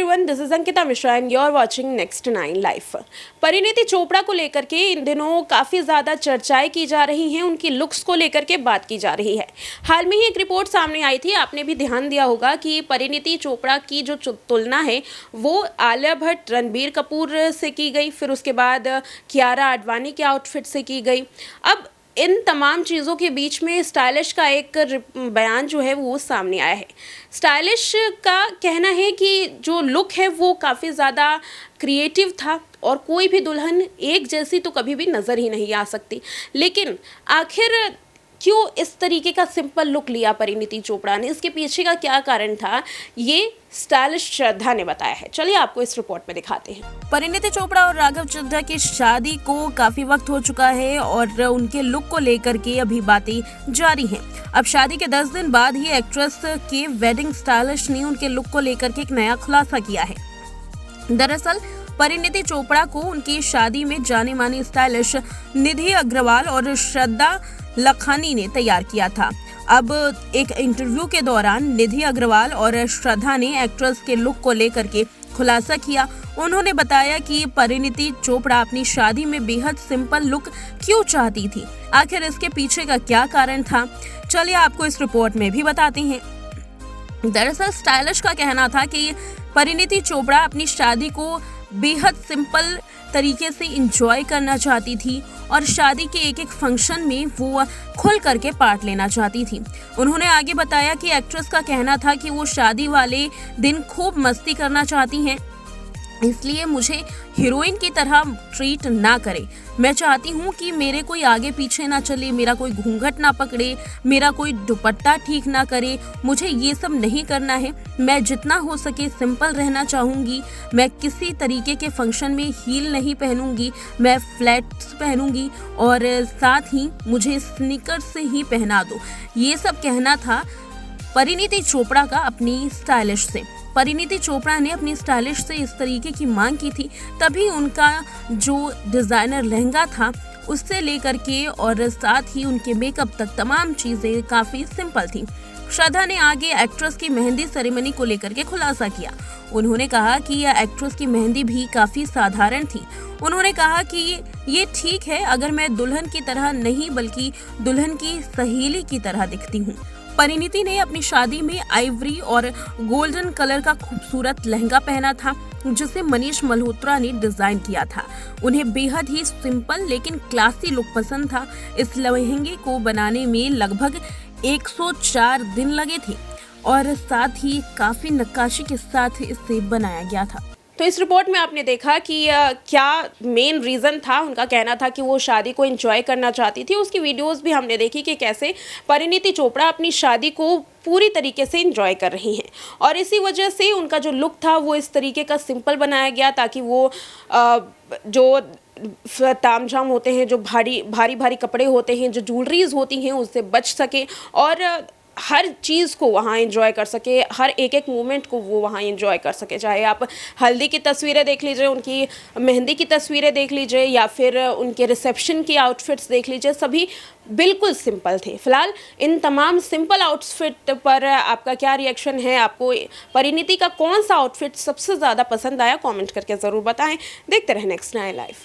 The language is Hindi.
Everyone, this is Ankita Mishra and you are watching next 9 life. Parineeti Chopra को लेकर के इन दिनों काफ़ी ज़्यादा चर्चाएं की जा रही हैं, उनकी लुक्स को लेकर के बात की जा रही है। हाल में ही एक रिपोर्ट सामने आई थी, आपने भी ध्यान दिया होगा कि परिणीति चोपड़ा की जो तुलना है वो आलिया भट्ट, रणबीर कपूर से की गई, फिर उसके बाद कियारा आडवाणी के आउटफिट से की गई। अब इन तमाम चीज़ों के बीच में स्टाइलिश का एक बयान जो है वो सामने आया है। स्टाइलिश का कहना है कि जो लुक है वो काफ़ी ज़्यादा क्रिएटिव था और कोई भी दुल्हन एक जैसी तो कभी भी नज़र ही नहीं आ सकती। लेकिन आखिर क्यों इस तरीके का सिंपल लुक लिया परिणीति चोपड़ा ने, इसके पीछे का क्या कारण था, ये स्टाइलिश श्रद्धा ने बताया है। चलिए आपको इस रिपोर्ट में दिखाते हैं। परिणीति चोपड़ा और राघव चड्ढा की शादी को काफी वक्त हो चुका है और उनके लुक को लेकर के अभी बातें जारी हैं। अब शादी के 10 दिन बाद ही एक्ट्रेस के वेडिंग स्टाइलिश ने उनके लुक को लेकर के एक नया खुलासा किया है। दरअसल परिणीति चोपड़ा को उनकी शादी में जाने मानी स्टाइलिश निधि अग्रवाल और श्रद्धा लखानी ने तैयार किया था। अब एक इंटरव्यू के दौरान निधि अग्रवाल और श्रद्धा ने एक्ट्रेस के लुक को लेकर के खुलासा किया। उन्होंने बताया कि परिणीति चोपड़ा अपनी शादी में बेहद सिंपल लुक क्यों चाहती थी, आखिर इसके पीछे का क्या कारण था, चलिए आपको इस रिपोर्ट में भी बताते हैं। दरअसल स्टाइलिश का कहना था कि परिणीति चोपड़ा अपनी शादी को बेहद सिंपल तरीके से एंजॉय करना चाहती थी और शादी के एक एक फंक्शन में वो खुल करके पार्ट लेना चाहती थी। उन्होंने आगे बताया कि एक्ट्रेस का कहना था कि वो शादी वाले दिन खूब मस्ती करना चाहती हैं, इसलिए मुझे हीरोइन की तरह ट्रीट ना करे। मैं चाहती हूँ कि मेरे कोई आगे पीछे ना चले, मेरा कोई घूंघट ना पकड़े, मेरा कोई दुपट्टा ठीक ना करे, मुझे ये सब नहीं करना है। मैं जितना हो सके सिंपल रहना चाहूँगी। मैं किसी तरीके के फंक्शन में हील नहीं पहनूंगी, मैं फ्लैट्स पहनूंगी और साथ ही मुझे स्नीकर से ही पहना दो। ये सब कहना था परिणीति चोपड़ा का अपनी स्टाइलिश से। परिणीति चोपड़ा ने अपनी स्टाइलिश से इस तरीके की मांग की थी, तभी उनका जो डिजाइनर लहंगा था उससे लेकर के और साथ ही उनके मेकअप तक तमाम चीजें काफी सिंपल थी। श्रद्धा ने आगे एक्ट्रेस की मेहंदी सेरेमनी को लेकर के खुलासा किया। उन्होंने कहा कि यह एक्ट्रेस की मेहंदी भी काफी साधारण थी। उन्होंने कहा कि ये ठीक है अगर मैं दुल्हन की तरह नहीं बल्कि दुल्हन की सहेली की तरह दिखती हूँ। परिणीति ने अपनी शादी में आइवरी और गोल्डन कलर का खूबसूरत लहंगा पहना था, जिसे मनीष मल्होत्रा ने डिजाइन किया था। उन्हें बेहद ही सिंपल लेकिन क्लासी लुक पसंद था। इस लहंगे को बनाने में लगभग 104 दिन लगे थे और साथ ही काफी नक्काशी के साथ इसे बनाया गया था। तो इस रिपोर्ट में आपने देखा कि क्या मेन रीज़न था। उनका कहना था कि वो शादी को एंजॉय करना चाहती थी। उसकी वीडियोस भी हमने देखी कि कैसे परिणीति चोपड़ा अपनी शादी को पूरी तरीके से एंजॉय कर रही हैं और इसी वजह से उनका जो लुक था वो इस तरीके का सिंपल बनाया गया ताकि वो जो तामझाम होते हैं, जो भारी भारी कपड़े होते हैं, जो ज्वेलरीज होती हैं, उससे बच सके और हर चीज़ को वहाँ एंजॉय कर सके, हर एक एक मोमेंट को वो वहाँ एंजॉय कर सके। चाहे आप हल्दी की तस्वीरें देख लीजिए, उनकी मेहंदी की तस्वीरें देख लीजिए या फिर उनके रिसेप्शन की आउटफिट्स देख लीजिए, सभी बिल्कुल सिंपल थे। फिलहाल इन तमाम सिंपल आउटफिट पर आपका क्या रिएक्शन है, आपको परिणीति का कौन सा आउटफिट सबसे ज़्यादा पसंद आया, कमेंट करके ज़रूर बताएं। देखते रहें नेक्स्ट 9 लाइफ।